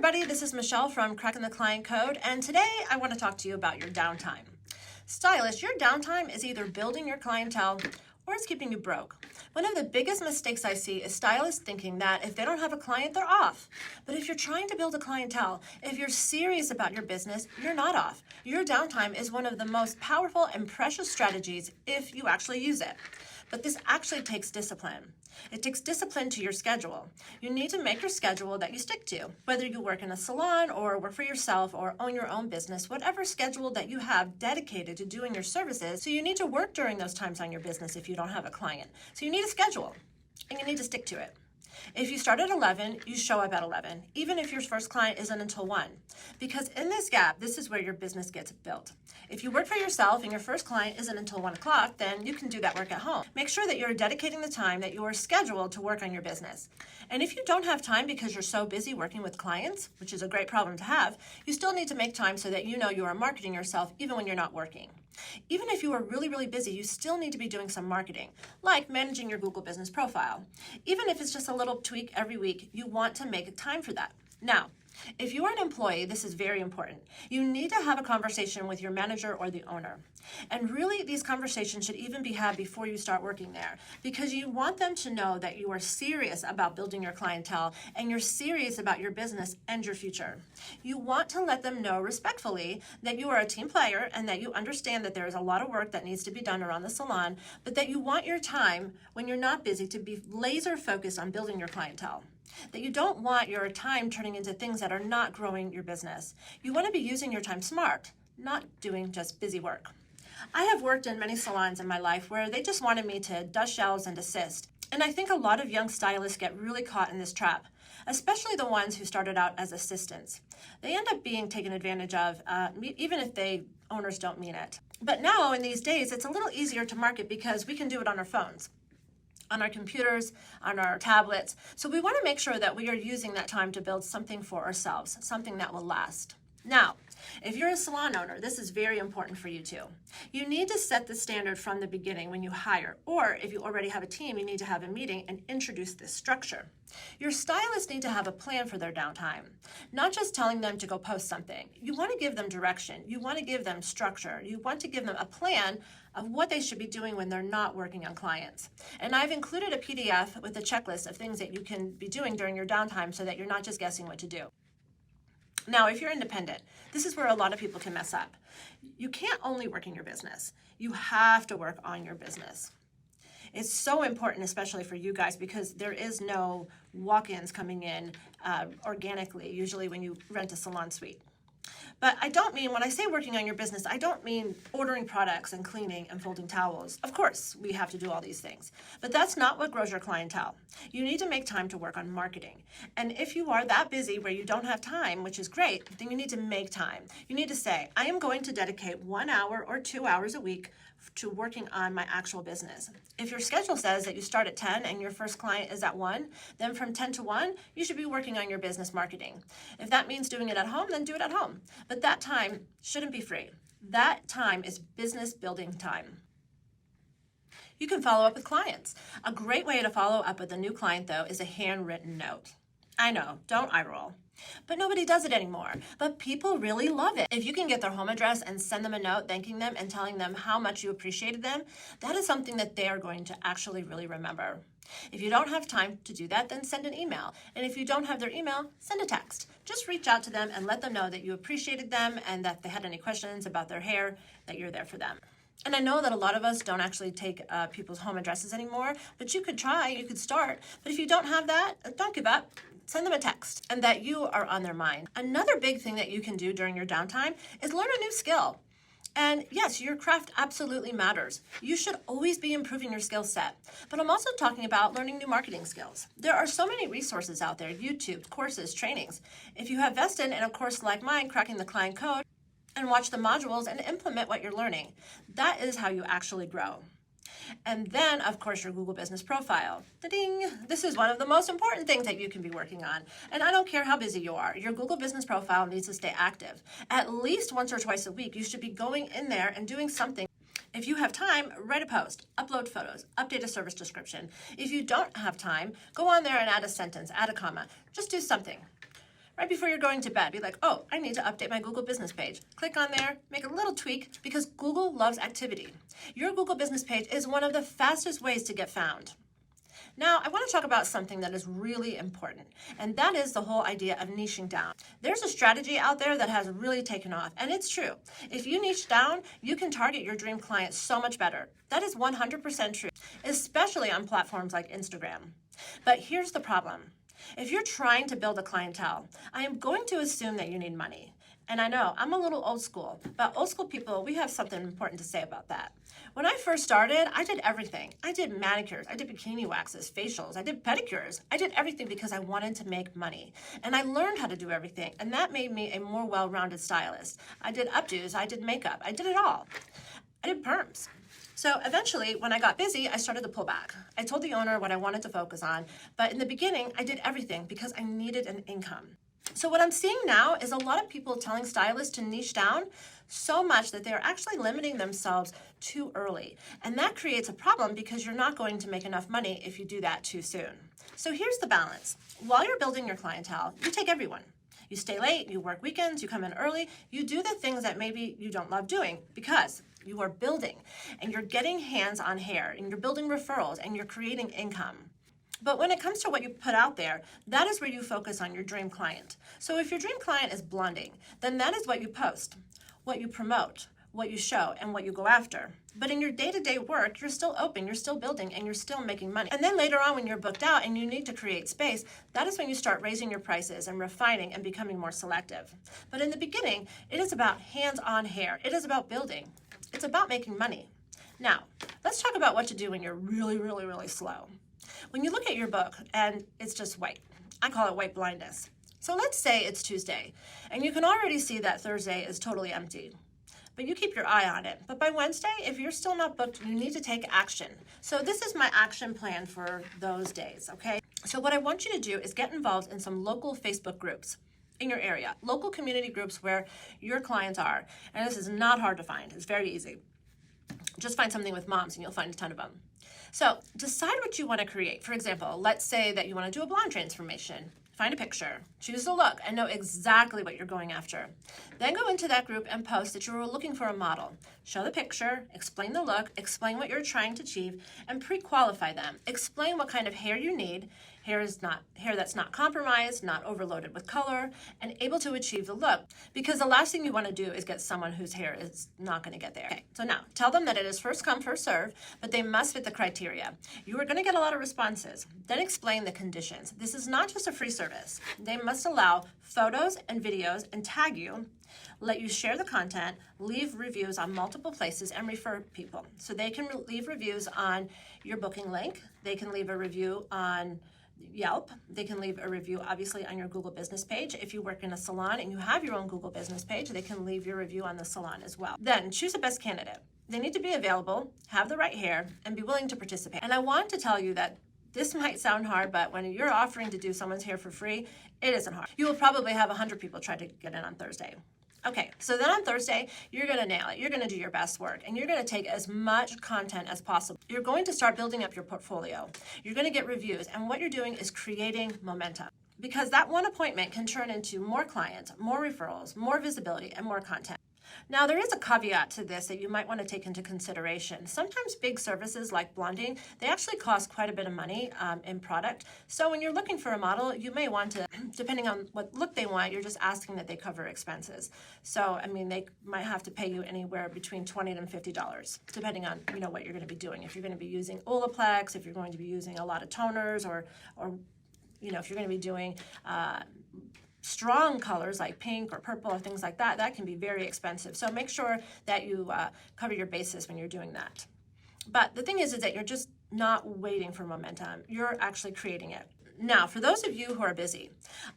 everybody, this is Michelle from Cracking the Client Code, and today I want to talk to you about your downtime. Stylists, your downtime is either building your clientele or it's keeping you broke. One of the biggest mistakes I see is stylists thinking that if they don't have a client, they're off. But if you're trying to build a clientele, if you're serious about your business, you're not off. Your downtime is one of the most powerful and precious strategies if you actually use it. But this actually takes discipline. It takes discipline to your schedule. You need to make your schedule that you stick to. Whether you work in a salon or work for yourself or own your own business, whatever schedule that you have dedicated to doing your services, so you need to work during those times on your business if you don't have a client. So you need a schedule and you need to stick to it. If you start at 11, you show up at 11, even if your first client isn't until 1. Because in this gap, this is where your business gets built. If you work for yourself and your first client isn't until 1 o'clock, then you can do that work at home. Make sure that you're dedicating the time that you are scheduled to work on your business. And if you don't have time because you're so busy working with clients, which is a great problem to have, you still need to make time so that you know you are marketing yourself even when you're not working. Even if you are really, really busy, you still need to be doing some marketing, like managing your Google business profile. Even if it's just a little tweak every week, you want to make time for that. Now, if you are an employee, this is very important. You need to have a conversation with your manager or the owner. And really, these conversations should even be had before you start working there, because you want them to know that you are serious about building your clientele and you're serious about your business and your future. You want to let them know respectfully that you are a team player and that you understand that there is a lot of work that needs to be done around the salon, but that you want your time when you're not busy to be laser focused on building your clientele. That you don't want your time turning into things that are not growing your business. You want to be using your time smart, not doing just busy work. I have worked in many salons in my life where they just wanted me to dust shelves and assist. And I think a lot of young stylists get really caught in this trap, especially the ones who started out as assistants. They end up being taken advantage of, even if owners don't mean it. But now, in these days, it's a little easier to market because we can do it on our phones, on our computers, on our tablets. So we want to make sure that we are using that time to build something for ourselves, something that will last. Now, if you're a salon owner, this is very important for you too. You need to set the standard from the beginning when you hire, or if you already have a team, you need to have a meeting and introduce this structure. Your stylists need to have a plan for their downtime, not just telling them to go post something. You want to give them direction. You want to give them structure. You want to give them a plan of what they should be doing when they're not working on clients. And I've included a PDF with a checklist of things that you can be doing during your downtime so that you're not just guessing what to do. Now, if you're independent, this is where a lot of people can mess up. You can't only work in your business. You have to work on your business. It's so important, especially for you guys, because there is no walk-ins coming in organically, usually when you rent a salon suite. But I don't mean, when I say working on your business, I don't mean ordering products and cleaning and folding towels. Of course, we have to do all these things, but that's not what grows your clientele. You need to make time to work on marketing. And if you are that busy where you don't have time, which is great, then you need to make time. You need to say, I am going to dedicate 1 hour or 2 hours a week to working on my actual business. If your schedule says that you start at 10 and your first client is at 1, then from 10 to 1, you should be working on your business marketing. If that means doing it at home, then do it at home. But that time shouldn't be free. That time is business building time. You can follow up with clients. A great way to follow up with a new client, though, is a handwritten note. I know, don't eye roll. But nobody does it anymore. But people really love it. If you can get their home address and send them a note thanking them and telling them how much you appreciated them, that is something that they are going to actually really remember. If you don't have time to do that, then send an email. And if you don't have their email, send a text. Just reach out to them and let them know that you appreciated them and that if they had any questions about their hair, that you're there for them. And I know that a lot of us don't actually take people's home addresses anymore, but you could try, you could start. But if you don't have that, don't give up. Send them a text and that you are on their mind. Another big thing that you can do during your downtime is learn a new skill. And yes, your craft absolutely matters. You should always be improving your skill set. But I'm also talking about learning new marketing skills. There are so many resources out there, YouTube, courses, trainings. If you have vested in a course like mine, Cracking the Client Code, and watch the modules and implement what you're learning, that is how you actually grow. And then, of course, your Google business profile. Da-ding! This is one of the most important things that you can be working on. And I don't care how busy you are, your Google business profile needs to stay active. At least once or twice a week, you should be going in there and doing something. If you have time, write a post, upload photos, update a service description. If you don't have time, go on there and add a sentence, add a comma. Just do something. Right before you're going to bed, be like, oh, I need to update my Google business page. Click on there, make a little tweak, because Google loves activity. Your Google business page is one of the fastest ways to get found. Now, I want to talk about something that is really important, and that is the whole idea of niching down. There's a strategy out there that has really taken off, and it's true. If you niche down, you can target your dream client so much better. That is 100% true, especially on platforms like Instagram. But here's the problem. If you're trying to build a clientele, I am going to assume that you need money. And I know, I'm a little old school, but old school people, we have something important to say about that. When I first started, I did everything. I did manicures, I did bikini waxes, facials, I did pedicures. I did everything because I wanted to make money. And I learned how to do everything, and that made me a more well-rounded stylist. I did updos, I did makeup, I did it all. I did perms. So eventually, when I got busy, I started to pull back. I told the owner what I wanted to focus on, but in the beginning, I did everything because I needed an income. So what I'm seeing now is a lot of people telling stylists to niche down so much that they're actually limiting themselves too early. And that creates a problem because you're not going to make enough money if you do that too soon. So here's the balance. While you're building your clientele, you take everyone. You stay late, you work weekends, you come in early, you do the things that maybe you don't love doing because you are building and you're getting hands-on hair and you're building referrals and you're creating income. But when it comes to what you put out there, that is where you focus on your dream client. So if your dream client is blonding, then that is what you post, what you promote, what you show, and what you go after. But in your day-to-day work, you're still open, you're still building, and you're still making money. And then later on when you're booked out and you need to create space, that is when you start raising your prices and refining and becoming more selective. But in the beginning, it is about hands-on hair. It is about building. It's about making money. Now, let's talk about what to do when you're really, really, really slow. When you look at your book and it's just white, I call it white blindness. So let's say it's Tuesday and you can already see that Thursday is totally empty, but you keep your eye on it. But by Wednesday, if you're still not booked, you need to take action. So this is my action plan for those days, okay? So what I want you to do is get involved in some local Facebook groups in your area, local community groups where your clients are. And this is not hard to find, it's very easy. Just find something with moms and you'll find a ton of them. So decide what you want to create. For example, let's say that you want to do a blonde transformation. Find a picture, choose the look, and know exactly what you're going after. Then go into that group and post that you were looking for a model. Show the picture, explain the look, explain what you're trying to achieve, and pre-qualify them. Explain what kind of hair you need. Hair that's not compromised, not overloaded with color, and able to achieve the look. Because the last thing you want to do is get someone whose hair is not going to get there. Okay, so now tell them that it is first come, first serve, but they must fit the criteria. You are going to get a lot of responses. Then explain the conditions. This is not just a free service. They must allow photos and videos and tag you, let you share the content, leave reviews on multiple places, and refer people. So they can leave reviews on your booking link. They can leave a review on Yelp. They can leave a review, obviously, on your Google business page. If you work in a salon and you have your own Google business page, they can leave your review on the salon as well. Then choose a best candidate. They need to be available, have the right hair, and be willing to participate. And I want to tell you that this might sound hard, but when you're offering to do someone's hair for free, it isn't hard. You will probably have 100 people try to get in on Thursday. Okay, so then on Thursday, you're going to nail it. You're going to do your best work, and you're going to take as much content as possible. You're going to start building up your portfolio. You're going to get reviews, and what you're doing is creating momentum. Because that one appointment can turn into more clients, more referrals, more visibility, and more content. Now, there is a caveat to this that you might want to take into consideration. Sometimes big services like blonding, they actually cost quite a bit of money in product. So when you're looking for a model, you may want to, depending on what look they want, you're just asking that they cover expenses. So, I mean, they might have to pay you anywhere between $20 and $50, depending on, what you're going to be doing. If you're going to be using Olaplex, if you're going to be using a lot of toners, or if you're going to be doing strong colors like pink or purple or things like that, that can be very expensive. So make sure that you cover your bases when you're doing that. But the thing is that you're just not waiting for momentum. You're actually creating it. Now, for those of you who are busy,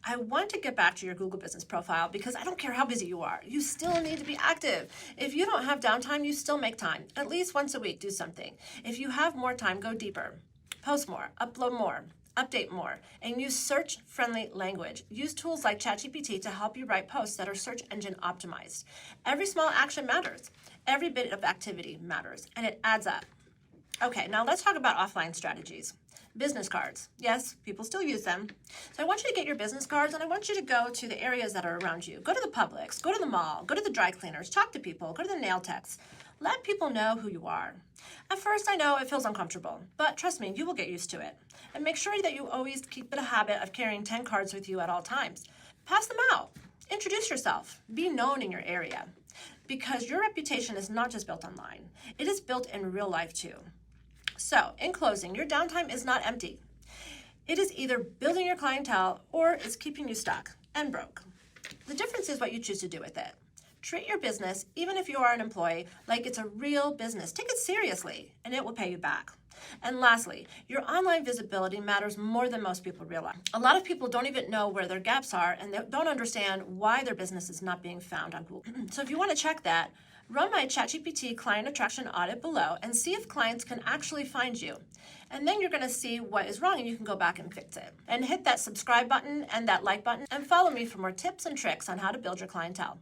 I want to get back to your Google business profile because I don't care how busy you are. You still need to be active. If you don't have downtime, you still make time. At least once a week, do something. If you have more time, go deeper. Post more, upload more, update more, and use search-friendly language. Use tools like ChatGPT to help you write posts that are search engine optimized. Every small action matters. Every bit of activity matters, and it adds up. Okay, now let's talk about offline strategies. business cards. Yes, people still use them. So I want you to get your business cards and I want you to go to the areas that are around you. Go to the Publix, go to the mall, go to the dry cleaners, talk to people, go to the nail techs. Let people know who you are. At first, I know it feels uncomfortable, but trust me, you will get used to it. And make sure that you always keep the habit of carrying 10 cards with you at all times. Pass them out. Introduce yourself. Be known in your area. Because your reputation is not just built online. It is built in real life too. So, in closing, your downtime is not empty. It is either building your clientele or it's keeping you stuck and broke. The difference is what you choose to do with it. Treat your business, even if you are an employee, like it's a real business. Take it seriously, and it will pay you back. And lastly, your online visibility matters more than most people realize. A lot of people don't even know where their gaps are, and they don't understand why their business is not being found on Google. So if you want to check that, run my ChatGPT Client Attraction Audit below and see if clients can actually find you. And then you're going to see what is wrong and you can go back and fix it. And hit that subscribe button and that like button and follow me for more tips and tricks on how to build your clientele.